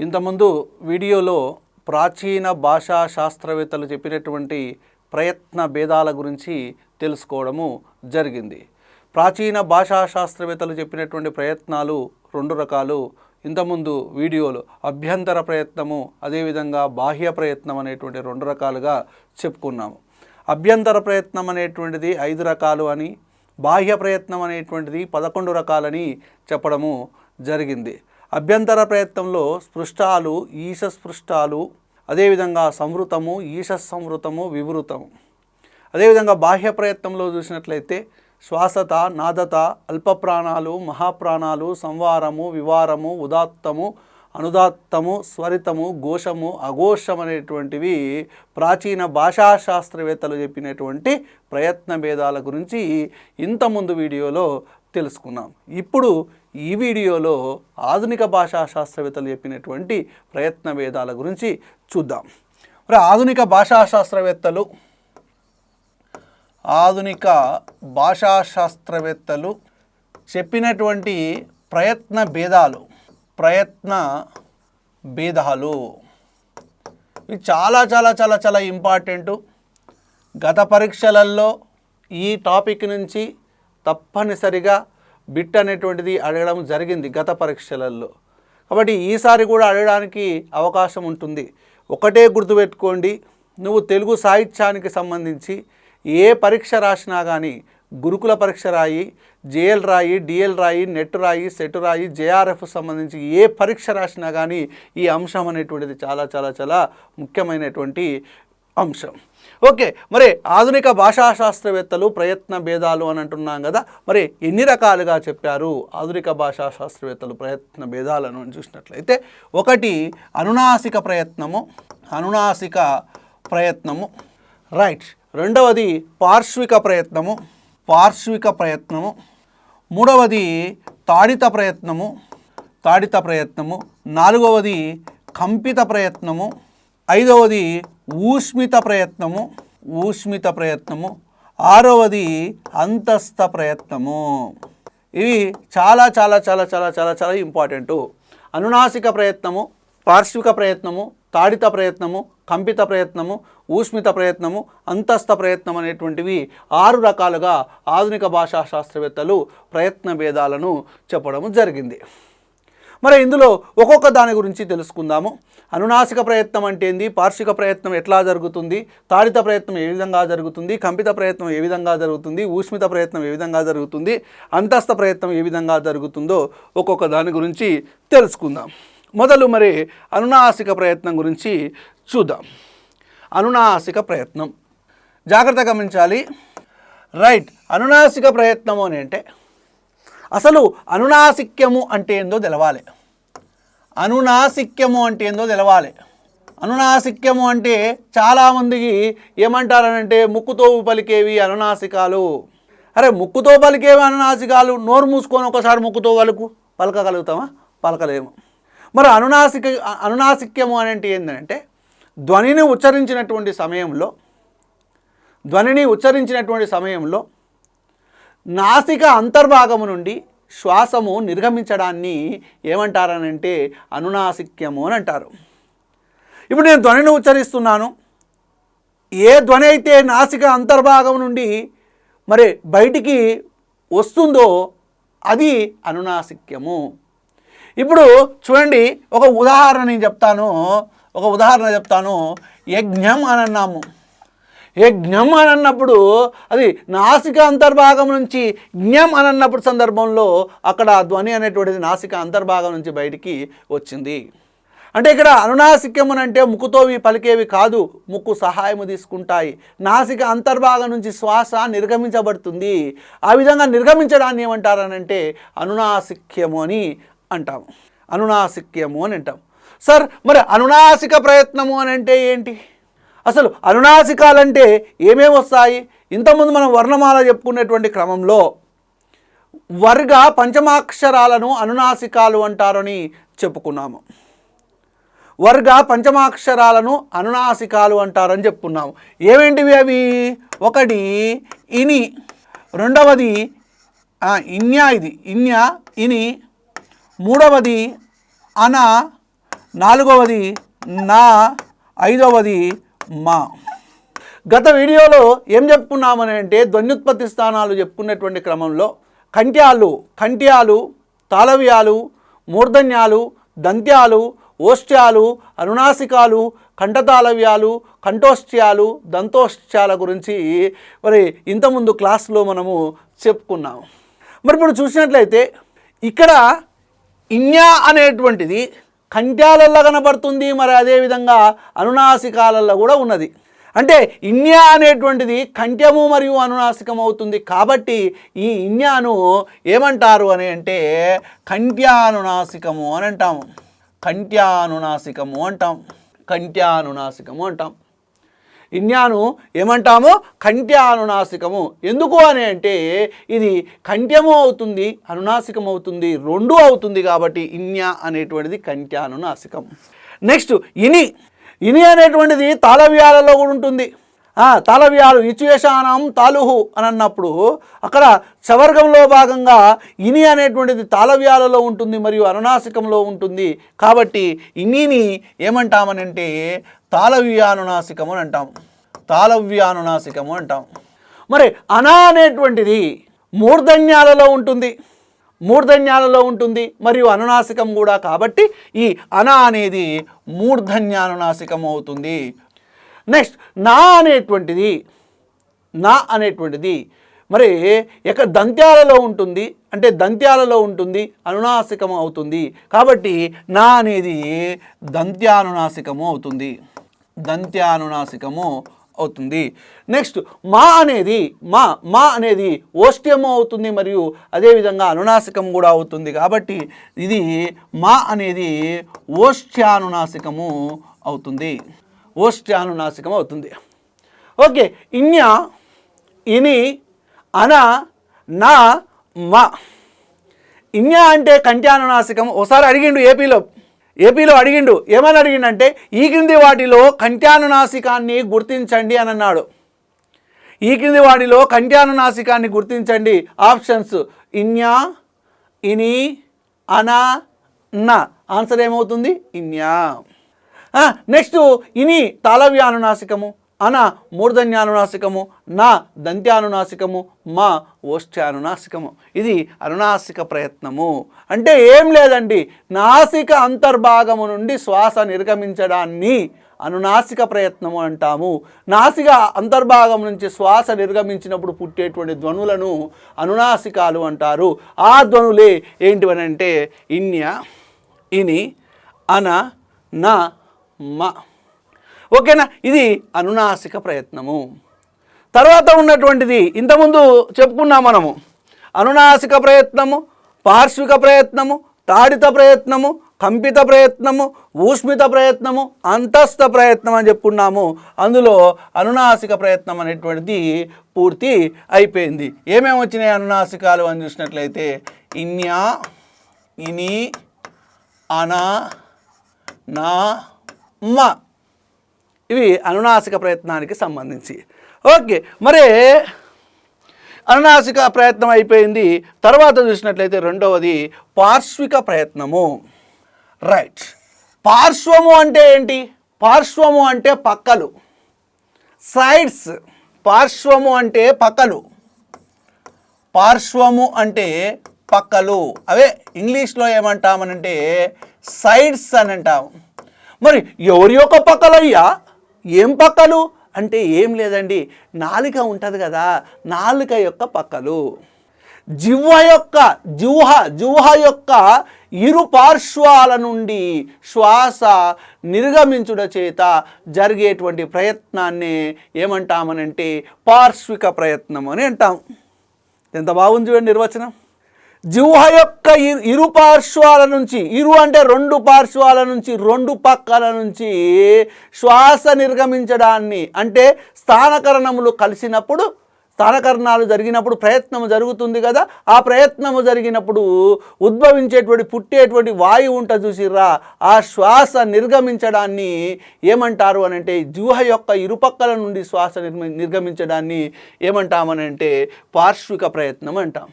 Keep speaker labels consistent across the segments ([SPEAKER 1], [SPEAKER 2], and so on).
[SPEAKER 1] ఇంతకుముందు వీడియోలో ప్రాచీన భాషా శాస్త్రవేత్తలు చెప్పినటువంటి ప్రయత్న భేదాల గురించి తెలుసుకోవడము జరిగింది. ప్రాచీన భాషా శాస్త్రవేత్తలు చెప్పినటువంటి ప్రయత్నాలు రెండు రకాలు. ఇంతకుముందు వీడియోలో అభ్యంతర ప్రయత్నము, అదేవిధంగా బాహ్య ప్రయత్నం అనేటువంటి రెండు రకాలుగా చెప్పుకున్నాము. అభ్యంతర ప్రయత్నం అనేటువంటిది 5 రకాలు అని, బాహ్య ప్రయత్నం అనేటువంటిది 11 రకాలని చెప్పడము జరిగింది. అభ్యంతర ప్రయత్నంలో స్పృష్టాలు, ఈశస్పృష్టాలు, అదేవిధంగా సంవృతము, ఈశస్సంవృతము, వివృతము. అదేవిధంగా బాహ్య ప్రయత్నంలో చూసినట్లయితే శ్వాసత, నాదత, అల్పప్రాణాలు, మహాప్రాణాలు, సంవారము, వివారము, ఉదాత్తము, అనుదాత్తము, స్వరితము, ఘోషము, అఘోషం అనేటువంటివి ప్రాచీన భాషా శాస్త్రవేత్తలు చెప్పినటువంటి ప్రయత్న భేదాల గురించి ఇంతకుముందు వీడియోలో తెలుసుకున్నాం. ఇప్పుడు ఈ వీడియోలో ఆధునిక భాషా శాస్త్రవేత్తలు చెప్పినటువంటి ప్రయత్న భేదాల గురించి చూద్దాం. మరి ఆధునిక భాషా శాస్త్రవేత్తలు చెప్పినటువంటి ప్రయత్న భేదాలు ఇవి చాలా చాలా చాలా చాలా ఇంపార్టెంటు. గత పరీక్షలలో ఈ టాపిక్ నుంచి తప్పనిసరిగా బిట్ అనేటువంటిది అడగడం జరిగింది గత పరీక్షలలో. కాబట్టి ఈసారి కూడా అడగడానికి అవకాశం ఉంటుంది. ఒకటే గుర్తుపెట్టుకోండి, నువ్వు తెలుగు సాహిత్యానికి సంబంధించి ఏ పరీక్ష రాసినా కానీ, గురుకుల పరీక్ష రాయి, జేఎల్ రాయి, డిఎల్ రాయి, నెట్ రాయి, సెట్ రాయి, జేఆర్ఎఫ్ సంబంధించి ఏ పరీక్ష రాసినా కానీ ఈ అంశం అనేటువంటిది చాలా చాలా చాలా ముఖ్యమైనటువంటి అంశం. ఓకే, మరి ఆధునిక భాషా శాస్త్రవేత్తలు ప్రయత్న భేదాలు అని అంటున్నాం కదా, మరి ఎన్ని రకాలుగా చెప్పారు ఆధునిక భాషా శాస్త్రవేత్తలు ప్రయత్న భేదాలను చూసినట్లయితే, ఒకటి అనునాసిక ప్రయత్నము, రైట్. రెండవది పార్శ్విక ప్రయత్నము, మూడవది తాడిత ప్రయత్నము, నాలుగవది కంపిత ప్రయత్నము, ఐదవది ఊష్మిత ప్రయత్నము, ఆరవది అంతస్థ ప్రయత్నము. ఇవి చాలా చాలా చాలా చాలా చాలా చాలా ఇంపార్టెంటు. అనునాసిక ప్రయత్నము, పార్శ్విక ప్రయత్నము, తాడిత ప్రయత్నము, కంపిత ప్రయత్నము, ఊష్మిత ప్రయత్నము, అంతస్థ ప్రయత్నం అనేటువంటివి 6 రకాలుగా ఆధునిక భాషా శాస్త్రవేత్తలు ప్రయత్న భేదాలను చెప్పడం జరిగింది. మరి ఇందులో ఒక్కొక్క దాని గురించి తెలుసుకుందాము. అనునాసిక ప్రయత్నం అంటే ఏంది, పార్శ్విక ప్రయత్నం ఎట్లా జరుగుతుంది, తాడిత ప్రయత్నం ఏ విధంగా జరుగుతుంది, కంపిత ప్రయత్నం ఏ విధంగా జరుగుతుంది, ఊష్మిత ప్రయత్నం ఏ విధంగా జరుగుతుంది, అంతస్థ ప్రయత్నం ఏ విధంగా జరుగుతుందో ఒక్కొక్క దాని గురించి తెలుసుకుందాం. మొదలు మరి అనునాసిక ప్రయత్నం గురించి చూద్దాం. అనునాసిక ప్రయత్నం జాగ్రత్తగా గమనించాలి. రైట్, అనునాసిక ప్రయత్నము అని అంటే అసలు అనునాసిక్యము అంటే ఏందో తెలవాలి. అనునాసిక్యము అంటే చాలామందికి ఏమంటారనంటే ముక్కుతో పలికేవి అనునాసికాలు. అరే, ముక్కుతో పలికేవి అనునాసికాలు, నోరు మూసుకొని ఒకసారి ముక్కుతో పలకగలుగుతామా? పలకలేము. మరి అనునాసిక్యము అని అంటే ఏంటంటే ధ్వనిని ఉచ్చరించినటువంటి సమయంలో నాసిక అంతర్భాగము నుండి శ్వాసము నిర్గమించడాన్ని ఏమంటారనంటే అనునాసిక్యము అని అంటారు. ఇప్పుడు నేను ధ్వనిని ఉచ్చరిస్తున్నాను, ఏ ధ్వని అయితే నాసిక అంతర్భాగం నుండి మరి బయటికి వస్తుందో అది అనునాసిక్యము. ఇప్పుడు చూడండి, ఒక ఉదాహరణ చెప్తాను. యజ్ఞం అని అన్నాము. యజ్ఞం అని అన్నప్పుడు అది నాసిక అంతర్భాగం నుంచి జ్ఞం అని అన్నప్పుడు సందర్భంలో అక్కడ ధ్వని అనేటువంటిది నాసిక అంతర్భాగం నుంచి బయటికి వచ్చింది. అంటే ఇక్కడ అనునాసిక్యం అని అంటే ముక్కుతో పలికేవి కాదు, ముక్కు సహాయము తీసుకుంటాయి. నాసిక అంతర్భాగం నుంచి శ్వాస నిర్గమించబడుతుంది. ఆ విధంగా నిర్గమించడాన్ని ఏమంటారనంటే అనునాసిక్యము అని అంటాం. సార్, మరి అనునాసిక ప్రయత్నము అని అంటే ఏంటి? అసలు అనునాసికాలంటే ఏమేమి వస్తాయి? ఇంతకుముందు మనం వర్ణమాల చెప్పుకునేటువంటి క్రమంలో వర్గ పంచమాక్షరాలను అనునాసికాలు అంటారని చెప్పుకున్నాము. ఏమేంటివి అవి? ఒకటి ఇని, రెండవది ఇన్య, ఇని, మూడవది అన, నాలుగవది నా, ఐదవది మా. గత వీడియోలో ఏం చెప్పుకున్నామని అంటే ధ్వన్యుత్పత్తి స్థానాలు చెప్పుకున్నటువంటి క్రమంలో కంఠ్యాలు, తాళవ్యాలు, మూర్ధన్యాలు, దంత్యాలు, ఓష్ట్యాలు, అనునాసికాలు, కంఠతాళవ్యాలు, కంఠోష్ట్యాలు, దంతోష్ట్యాల గురించి మరి ఇంతకుముందు క్లాస్లో మనము చెప్పుకున్నాము. మరి ఇప్పుడు చూసినట్లయితే ఇక్కడ ఇన్యా అనేటువంటిది కంఠ్యాలల్లో కనబడుతుంది, మరి అదేవిధంగా అనునాసికాలలో కూడా ఉన్నది. అంటే ఇన్యా అనేటువంటిది కంఠ్యము మరియు అనునాసికం అవుతుంది. కాబట్టి ఈ ఇన్యాను ఏమంటారు అని అంటే కంఠ్యానునాసికము అని అంటాము. కంఠ్యానునాసికము అంటాం. ఇన్యాను ఏమంటాము? కంఠ్యానునాసికము. ఎందుకు అని అంటే ఇది కంఠ్యము అవుతుంది, అనునాసికం అవుతుంది, రెండూ అవుతుంది. కాబట్టి ఇన్యా అనేటువంటిది కంఠ్యానునాసికం. నెక్స్ట్ ఇని అనేటువంటిది తాళవ్యాలలో కూడా ఉంటుంది. తాళవ్యాలు ఇచ్వేషానం తాలుహు అని అన్నప్పుడు అక్కడ చవర్గంలో భాగంగా ఇని అనేటువంటిది తాళవ్యాలలో ఉంటుంది మరియు అనునాసికంలో ఉంటుంది. కాబట్టి ఇనిని ఏమంటామని అంటే తాళవ్యానునాసికము అని అంటాం. మరి అనా అనేటువంటిది మూర్ధన్యాలలో ఉంటుంది మరియు అనునాసికం కూడా. కాబట్టి ఈ అనా అనేది మూర్ధన్యానునాసికం అవుతుంది. నెక్స్ట్ నా అనేటువంటిది మరి దంత్యాలలో ఉంటుంది, అనునాసికము అవుతుంది. కాబట్టి నా అనేది దంత్యానునాసికము అవుతుంది. నెక్స్ట్ మా అనేది ఓష్ట్యము అవుతుంది మరియు అదేవిధంగా అనునాసికం కూడా అవుతుంది. కాబట్టి ఇది మా అనేది ఓష్ట్యానునాసికము అవుతుంది. ఓకే. ఇన్యా, ఇని, అన, నా, మా. ఇన్యా అంటే కంఠ్యానునాసికం. ఒకసారి అడిగిండు ఏపీలో అడిగిండు. ఏమని అడిగిండంటే ఈ క్రింది వాటిలో కంఠ్యానునాసికాన్ని గుర్తించండి అని అన్నాడు. ఈ క్రింది వాటిలో కంఠ్యానునాసికాన్ని గుర్తించండి. ఆప్షన్స్ ఇన్యా, ఇని, అన, నా. ఆన్సర్ ఏమవుతుంది? ఇన్యా. నెక్స్ట్ ఇని తాళవ్యానునాసికము, అన మూర్ధన్యానునాసికము, నా దంత్యానునాసికము, మా ఓష్ట్యానునాసికము. ఇది అనునాసిక ప్రయత్నము. అంటే ఏం లేదండి, నాసిక అంతర్భాగము నుండి శ్వాస నిర్గమించడాన్ని అనునాసిక ప్రయత్నము అంటాము. నాసిక అంతర్భాగం నుంచి శ్వాస నిర్గమించినప్పుడు పుట్టేటువంటి ధ్వనులను అనునాసికాలు అంటారు. ఆ ధ్వనులే ఏంటివనంటే ఇన్య, ఇని, అన, నా, మా. ఓకేనా? ఇది అనునాసిక ప్రయత్నము. తర్వాత ఉన్నటువంటిది ఇంతకుముందు చెప్పుకున్నాం మనము. అనునాసిక ప్రయత్నము, పార్శ్విక ప్రయత్నము, తాడిత ప్రయత్నము, కంపిత ప్రయత్నము, ఊష్మిత ప్రయత్నము, అంతస్థ ప్రయత్నం అని చెప్పుకున్నాము. అందులో అనునాసిక ప్రయత్నం అనేటువంటిది పూర్తి అయిపోయింది. ఏమేమి వచ్చినాయి అనునాసికాలు అని చూసినట్లయితే ఇన్యా, ఇని, అన, నా, మా. ఇవి అనునాసిక ప్రయత్నానికి సంబంధించి. ఓకే, మరి అనునాసిక ప్రయత్నం అయిపోయింది. తర్వాత చూసినట్లయితే రెండవది పార్శ్విక ప్రయత్నము. రైట్. పార్శ్వము అంటే ఏంటి? పార్శ్వము అంటే పక్కలు, సైడ్స్. పార్శ్వము అంటే పక్కలు, అవే ఇంగ్లీష్లో ఏమంటామనంటే సైడ్స్ అని అంటాము. మరి ఎవరి యొక్క పక్కలయ్యా? ఏం పక్కలు అంటే ఏం లేదండి, నాలుక ఉంటుంది కదా, నాలుక యొక్క పక్కలు. జిహ్వ యొక్క ఇరు పార్శ్వాల నుండి శ్వాస నిర్గమించుట చేత జరిగేటువంటి ప్రయత్నాన్ని ఏమంటామనంటే పార్శ్విక ప్రయత్నం అని అంటాం. ఎంత బాగుంది చూడండి నిర్వచనం. జిహ్వ యొక్క ఇరు పార్శ్వాల నుంచి, ఇరు అంటే రెండు పార్శ్వాల నుంచి, రెండు పక్కల నుంచి శ్వాస నిర్గమించడాన్ని, అంటే స్థానకరణములు కలిసినప్పుడు, స్థానకరణాలు జరిగినప్పుడు ప్రయత్నము జరుగుతుంది కదా, ఆ ప్రయత్నము జరిగినప్పుడు పుట్టేటువంటి వాయువు ఉంటుంది చూసిర్రా, ఆ శ్వాస నిర్గమించడాన్ని ఏమంటారు అని అంటే జిహ్వ యొక్క ఇరుపక్కల నుండి శ్వాస నిర్గమించడాన్ని ఏమంటామనంటే పార్శ్విక ప్రయత్నం అంటాం.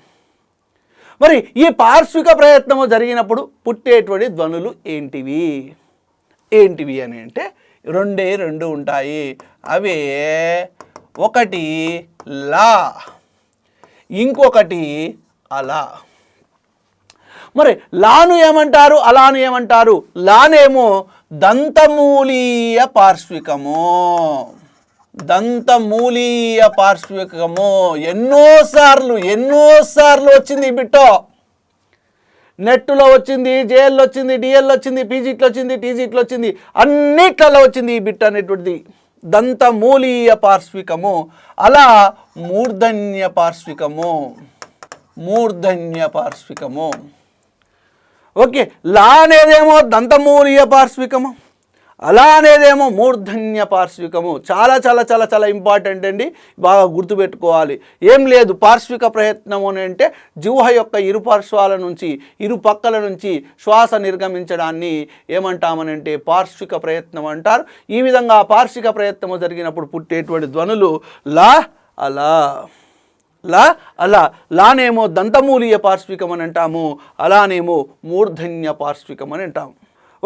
[SPEAKER 1] మరి ఈ పార్శ్విక ప్రయత్నము జరిగినప్పుడు పుట్టేటువంటి ధ్వనులు ఏంటివి? ఏంటివి అని అంటే రెండు ఉంటాయి. అవే ఒకటి లా, ఇంకొకటి అలా. మరి లాను ఏమంటారు, అలాను ఏమంటారు? లానేమో దంతమూలీయ పార్శ్వికము. దంతమూలీయ పార్శ్వికము ఎన్నోసార్లు వచ్చింది ఈ బిట్టో. నెట్లో వచ్చింది, జేఎల్లో వచ్చింది, డిఎల్లో వచ్చింది, పీజీట్లో వచ్చింది, టీజీట్లో వచ్చింది, అన్నిట్లలో వచ్చింది ఈ బిట్ అనేటువంటిది. దంతమూలీయ పార్శ్వికము, అలా మూర్ధన్య పార్శ్వికము. ఓకే, లా అనేదేమో దంతమూలీయ పార్శ్వికము, అలా అనేదేమో మూర్ధన్య పార్శ్వికము. చాలా చాలా చాలా చాలా ఇంపార్టెంట్ అండి, బాగా గుర్తుపెట్టుకోవాలి. ఏం లేదు, పార్శ్విక ప్రయత్నము అని అంటే జిహ్వ యొక్క ఇరు పార్శ్వాల నుంచి, ఇరు పక్కల నుంచి శ్వాస నిర్గమించడాన్ని ఏమంటామనంటే పార్శ్విక ప్రయత్నం అంటారు. ఈ విధంగా పార్శ్విక ప్రయత్నము జరిగినప్పుడు పుట్టేటువంటి ధ్వనులు లా, అలా. లా, అలా. లానేమో దంతమూలీయ పార్శ్వికం అని అంటాము, అలానేమో మూర్ధన్య పార్శ్వికం అని అంటాము.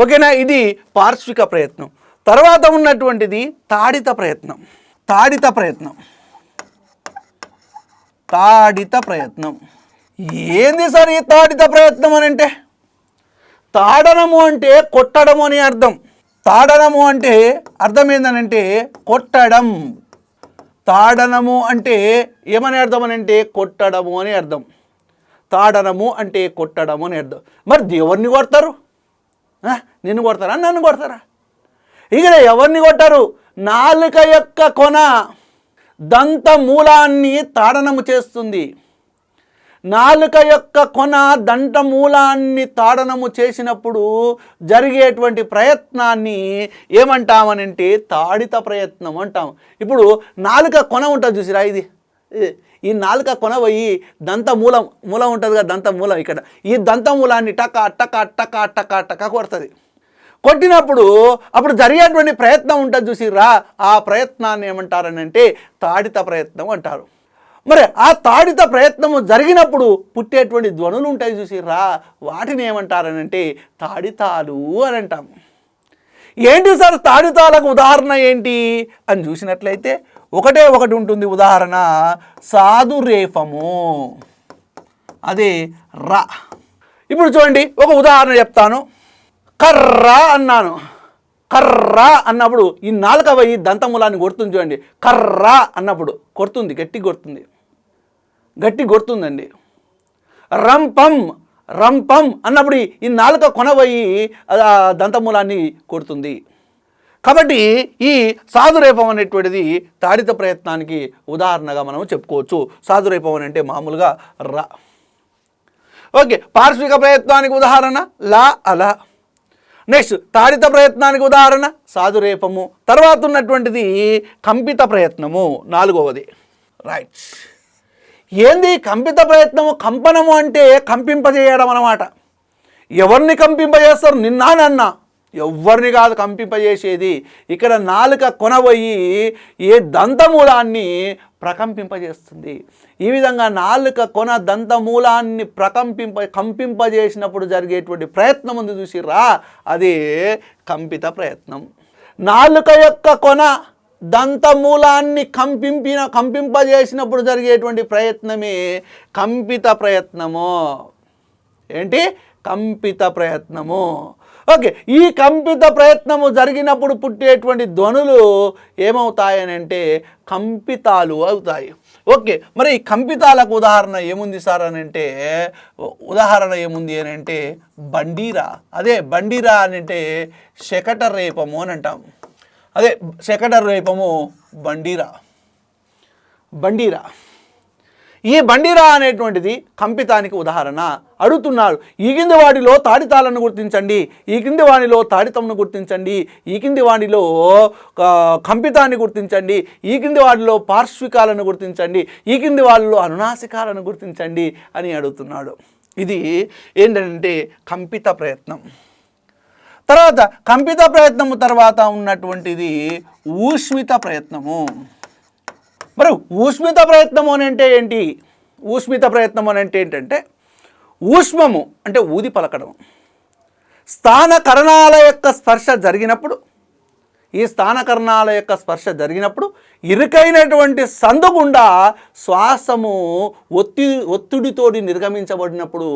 [SPEAKER 1] ఓకేనా, ఇది పార్శ్విక ప్రయత్నం. తర్వాత ఉన్నటువంటిది తాడిత ప్రయత్నం. ఏంది సార్ ఈ తాడిత ప్రయత్నం అని అంటే? తాడనము అంటే కొట్టడము అని అర్థం. తాడనము అంటే అర్థం ఏందనంటే కొట్టడం. తాడనము అంటే ఏమని అర్థం అని అంటే కొట్టడము అని అర్థం. తాడనము అంటే కొట్టడము అని అర్థం. మరి ఎవరిని కొడతారు? నిన్ను కొడతారా, నన్ను కొడతారా? ఇక్కడ ఎవరిని కొట్టారు? నాలుక యొక్క కొన దంత మూలాన్ని తాడనము చేస్తుంది. నాలుక యొక్క కొన దంత మూలాన్ని తాడనము చేసినప్పుడు జరిగేటువంటి ప్రయత్నాన్ని ఏమంటామనంటే తాడిత ప్రయత్నం అంటాం. ఇప్పుడు నాలుక కొన ఉంటుంది చూసిరా, ఈ నాలుక కొన పోయి దంత మూలం ఉంటుంది కదా, దంత మూలం. ఇక్కడ ఈ దంత మూలాన్ని టక టక టక టక టక కొడుతుంది. కొట్టినప్పుడు అప్పుడు జరిగేటువంటి ప్రయత్నం ఉంటుంది చూసిరా, ఆ ప్రయత్నాన్ని ఏమంటారనంటే తాడిత ప్రయత్నం అంటారు. మరి ఆ తాడిత ప్రయత్నము జరిగినప్పుడు పుట్టేటువంటి ధ్వనులు ఉంటాయి చూసిరా, వాటిని ఏమంటారనంటే తాడితాలు అని అంటాము. ఏంటి సార్ తాడితాలకు ఉదాహరణ ఏంటి అని చూసినట్లయితే ఒకటే ఒకటి ఉంటుంది ఉదాహరణ, సాధురేఫము, అదే రా. ఇప్పుడు చూడండి, ఒక ఉదాహరణ చెప్తాను. కర్ర అన్నాను. కర్ర అన్నప్పుడు ఈ నాలుక పోయి దంతమూలాన్ని కొడుతుంది చూడండి. కర్ర అన్నప్పుడు కొడుతుంది, గట్టి కొడుతుందండి. రంపం అన్నప్పుడు ఈ నాలుక కొనబోయి దంతమూలాన్ని కొడుతుంది. కాబట్టి ఈ సాధురేపం అనేటువంటిది తాడిత ప్రయత్నానికి ఉదాహరణగా మనం చెప్పుకోవచ్చు. సాధురేపం అని అంటే మామూలుగా రా. ఓకే, పార్శ్విక ప్రయత్నానికి ఉదాహరణ లా, అలా. నెక్స్ట్ తాడిత ప్రయత్నానికి ఉదాహరణ సాధురేపము. తర్వాత ఉన్నటువంటిది కంపిత ప్రయత్నము, 4వది. రైట్. ఏంది కంపిత ప్రయత్నము? కంపనము అంటే కంపింపజేయడం అన్నమాట. ఎవరిని కంపింపజేస్తారు? నిన్నా నన్నా? ఎవరిని కాదు కంపింపజేసేది. ఇక్కడ నాలుక కొనబోయి ఏ దంతమూలాన్ని ప్రకంపింపజేస్తుంది. ఈ విధంగా నాలుక కొన దంతమూలాన్ని కంపింపజేసినప్పుడు జరిగేటువంటి ప్రయత్నం ఉంది చూసిరా, అది కంపిత ప్రయత్నం. నాలుక యొక్క కొన దంతమూలాన్ని కంపింపజేసినప్పుడు జరిగేటువంటి ప్రయత్నమే కంపిత ప్రయత్నము. ఏంటి? కంపిత ప్రయత్నము. ఓకే, ఈ కంపిత ప్రయత్నము జరిగినప్పుడు పుట్టేటువంటి ధ్వనులు ఏమవుతాయని అంటే కంపితాలు అవుతాయి. ఓకే, మరి ఈ కంపితాలకు ఉదాహరణ ఏముంది సార్ అని అంటే, ఉదాహరణ ఏముంది అని అంటే బండీరా. అదే బండీరా అని అంటే శకట రేపము అని అంటాం. అదే శకట రేపము బండీరా. ఈ బండిరా అనేటువంటిది కంపితానికి ఉదాహరణ. అడుగుతున్నారు, ఈ కింది వాటిలో తాడితాలను గుర్తించండి, ఈ కింది వాటిలో తాడితంను గుర్తించండి, ఈ కింది వాటిలో కంపితాన్ని గుర్తించండి, ఈ కింది వాటిలో పార్శ్వికాలను గుర్తించండి, ఈ కింది వాళ్ళలో అనునాసికాలను గుర్తించండి అని అడుగుతున్నాడు. ఇది ఏంటంటే కంపిత ప్రయత్నం. తర్వాత కంపిత ప్రయత్నము తర్వాత ఉన్నటువంటిది ఊష్మిత ప్రయత్నము. మరి ఊష్మిత ప్రయత్నము అని అంటే ఏంటి? ఊష్మిత ప్రయత్నం అని అంటే ఏంటంటే ఊష్మము అంటే ఊది పలకడం, స్థానకరణాల యొక్క స్పర్శ జరిగినప్పుడు, ఈ స్థానకరణాల యొక్క స్పర్శ జరిగినప్పుడు ఇరుకైనటువంటి సందు గుండా శ్వాసము ఒత్తిడితోటి నిర్గమించబడినప్పుడు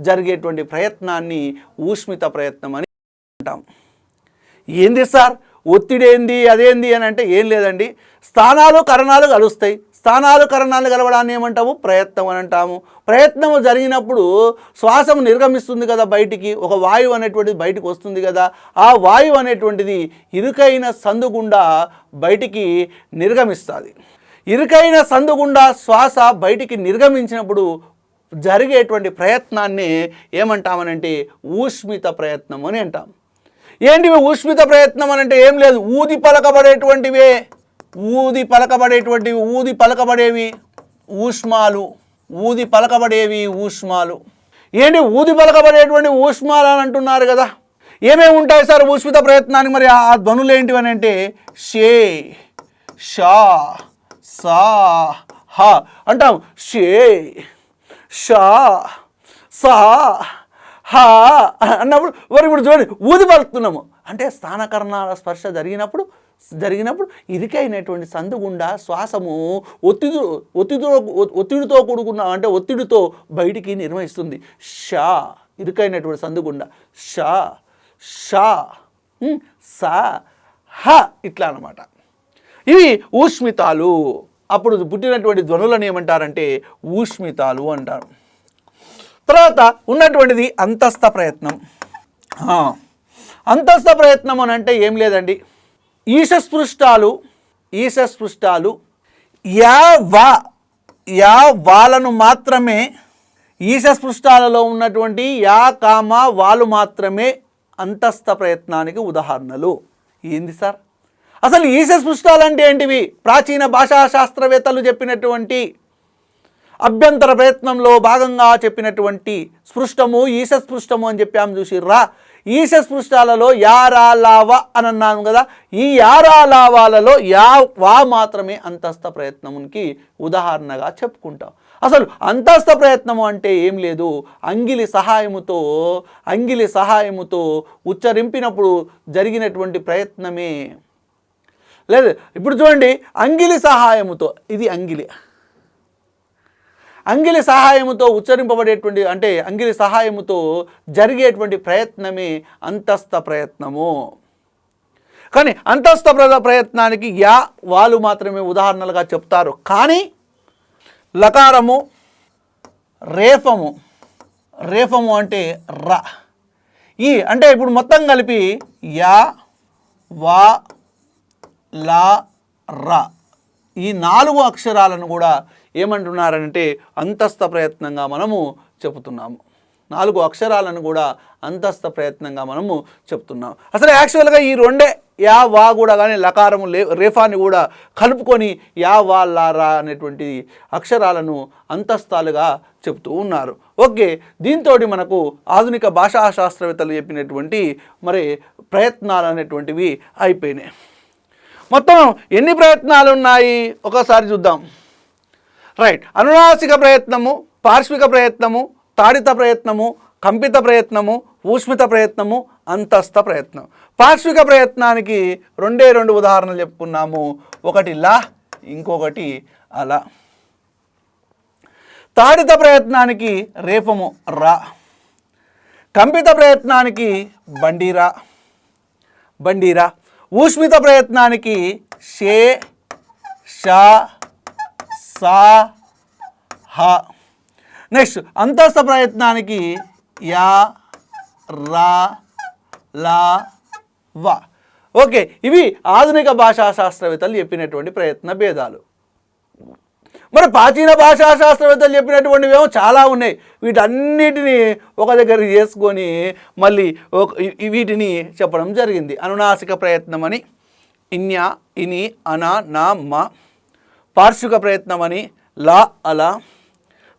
[SPEAKER 1] జరిగేటువంటి ప్రయత్నాన్ని ఊష్మిత ప్రయత్నం అని అంటాం. ఏంది సార్ ఒత్తిడి ఏంది అదేంది అని అంటే ఏం లేదండి, స్థానాలు కరణాలు కలుస్తాయి. స్థానాలు కరణాలు కలవడాన్ని ఏమంటాము? ప్రయత్నం అని అంటాము. ప్రయత్నం జరిగినప్పుడు శ్వాసము నిర్గమిస్తుంది కదా బయటికి, ఒక వాయువు అనేటువంటిది బయటికి వస్తుంది కదా, ఆ వాయువు అనేటువంటిది ఇరుకైన సందు గుండా బయటికి నిర్గమిస్తుంది. ఇరుకైన సందు గుండా శ్వాస బయటికి నిర్గమించినప్పుడు జరిగేటువంటి ప్రయత్నాన్ని ఏమంటామనంటే ఊష్మిత ప్రయత్నం అని అంటాం. ఏంటివి ఊష్మిత ప్రయత్నం అని అంటే ఏం లేదు, ఊది పలకబడేటువంటివే. ఊది పలకబడేవి ఊష్మాలు. ఊది పలకబడేవి ఊష్మాలు. ఏంటి ఊది పలకబడేటువంటి ఊష్మాలు అని అంటున్నారు కదా, ఏమేమి ఉంటాయి సార్ ఊష్మిత ప్రయత్నానికి? మరి ఆ ధ్వనులు ఏంటివని అంటే షే, షా, సా, హ అంటాం. షే, షా, సా, హా అన్నప్పుడు ఇప్పుడు చూడండి ఊది పలుకుతున్నాము అంటే స్థానకరణాల స్పర్శ జరిగినప్పుడు ఇరికైనటువంటి సందు గుండా శ్వాసము ఒత్తిడితో కూడుకున్న అంటే ఒత్తిడితో బయటికి నిర్వహిస్తుంది. షా ఇరుకైనటువంటి సందు గుండా షా, షా, సా, హ ఇట్లా అన్నమాట. ఇవి ఊష్మితాలు. అప్పుడు పుట్టినటువంటి ధ్వనులను ఏమంటారంటే ఊష్మితాలు అంటారు. తర్వాత ఉన్నటువంటిది అంతస్థ ప్రయత్నం. అంతస్థ ప్రయత్నం అని అంటే ఏం లేదండి, ఈశస్పృష్టాలు వాలను మాత్రమే, ఈశస్పృష్టాలలో ఉన్నటువంటి యా కామ వాలు మాత్రమే అంతస్థ ప్రయత్నానికి ఉదాహరణలు. ఏంది సార్ అసలు ఈశస్పృష్టాలు అంటే ఏంటివి? ప్రాచీన భాషా శాస్త్రవేత్తలు చెప్పినటువంటి అభ్యంతర ప్రయత్నంలో భాగంగా చెప్పినటువంటి స్పృష్టము ఈశస్పృష్టము అని చెప్పాము చూసిర్రా. ఈశస్పృష్టాలలో యారాలావ అని అన్నాను కదా, ఈ యారాలావాలలో వా మాత్రమే అంతస్థ ప్రయత్నమునికి ఉదాహరణగా చెప్పుకుంటాం. అసలు అంతస్థ ప్రయత్నము అంటే ఏం లేదు, అంగిలి సహాయముతో ఉచ్చరింపినప్పుడు జరిగినటువంటి ప్రయత్నమే. లేదు ఇప్పుడు చూడండి, అంగిలి సహాయముతో, ఇది అంగిలి సహాయముతో ఉచ్చరింపబడేటువంటి అంటే అంగిలి సహాయముతో జరిగేటువంటి ప్రయత్నమే అంతస్థ ప్రయత్నము. కానీ అంతస్థ ప్రయత్నానికి యా వాలు మాత్రమే ఉదాహరణలుగా చెప్తారు. కానీ లకారము, రేఫము అంటే ర, ఈ అంటే ఇప్పుడు మొత్తం కలిపి యా, వా, లా, ర ఈ 4 అక్షరాలను కూడా ఏమంటున్నారంటే అంతస్థ ప్రయత్నంగా మనము చెబుతున్నాము. 4 అక్షరాలను కూడా అంతస్థ ప్రయత్నంగా మనము చెప్తున్నాం. అసలు యాక్చువల్గా ఈ రెండే యా వా కూడా కానీ లకారము రేఫాన్ని కూడా కలుపుకొని యా వా లా రా అనేటువంటి అక్షరాలను అంతస్థాలుగా చెప్తూ ఉన్నారు. ఓకే, దీంతో మనకు ఆధునిక భాషా శాస్త్రవేత్తలు చెప్పినటువంటి మరి ప్రయత్నాలు అనేటువంటివి అయిపోయినాయి. మొత్తం ఎన్ని ప్రయత్నాలు ఉన్నాయి ఒకసారి చూద్దాం. రైట్, అనునాసిక ప్రయత్నము, పార్శ్విక ప్రయత్నము, తాడిత ప్రయత్నము, కంపిత ప్రయత్నము, ఊష్మిత ప్రయత్నము, అంతస్థ ప్రయత్నం. పార్శ్విక ప్రయత్నానికి 2 ఉదాహరణలు చెప్పుకున్నాము. ఒకటి లా, ఇంకొకటి అలా. తాడిత ప్రయత్నానికి రేఫము రా, కంపిత ప్రయత్నానికి బండీరా, ఊష్మిత ప్రయత్నానికి షే, షా, సా, హ. నెక్స్ట్ అంతస్థ ప్రయత్నానికి యా, రా, లా, వ. ఓకే, ఇవి ఆధునిక భాషా శాస్త్రవేత్తలు చెప్పినటువంటి ప్రయత్న భేదాలు. మరి ప్రాచీన భాషా శాస్త్రవేత్తలు చెప్పినటువంటివి ఏమో చాలా ఉన్నాయి. వీటన్నిటిని ఒక దగ్గర చేసుకొని మళ్ళీ వీటిని చెప్పడం జరిగింది. అనునాసిక ప్రయత్నం అని ఇన్యా, ఇని, అనా, నా, మా. పార్శ్విక ప్రయత్నం అని లా, అలా.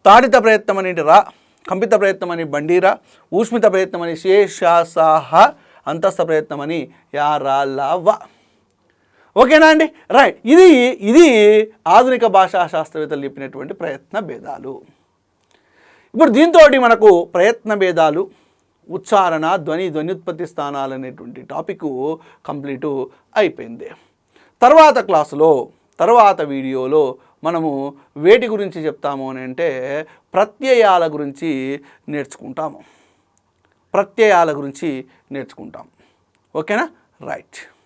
[SPEAKER 1] తాడిత ప్రయత్నం అని రా, కంపిత ప్రయత్నం అని బండీరా, ఊష్మిత ప్రయత్నం అని షే, షా, సా, హ. అంతస్థ ప్రయత్నం అని యా, రా, లా, వ. ఓకేనా అండి? రైట్, ఇది ఆధునిక భాషా శాస్త్రవేత్తలు చెప్పినటువంటి ప్రయత్న భేదాలు. ఇప్పుడు దీంతో మనకు ప్రయత్న భేదాలు, ఉచ్చారణ, ధ్వని, ధ్వనిుత్పత్తి స్థానాలు అనేటువంటి టాపిక్ కంప్లీట్ అయిపోయింది. తర్వాత క్లాసులో, తర్వాత వీడియోలో మనము వేటి గురించి చెప్తాము అని అంటే ప్రత్యయాల గురించి నేర్చుకుంటాము. ఓకేనా? రైట్.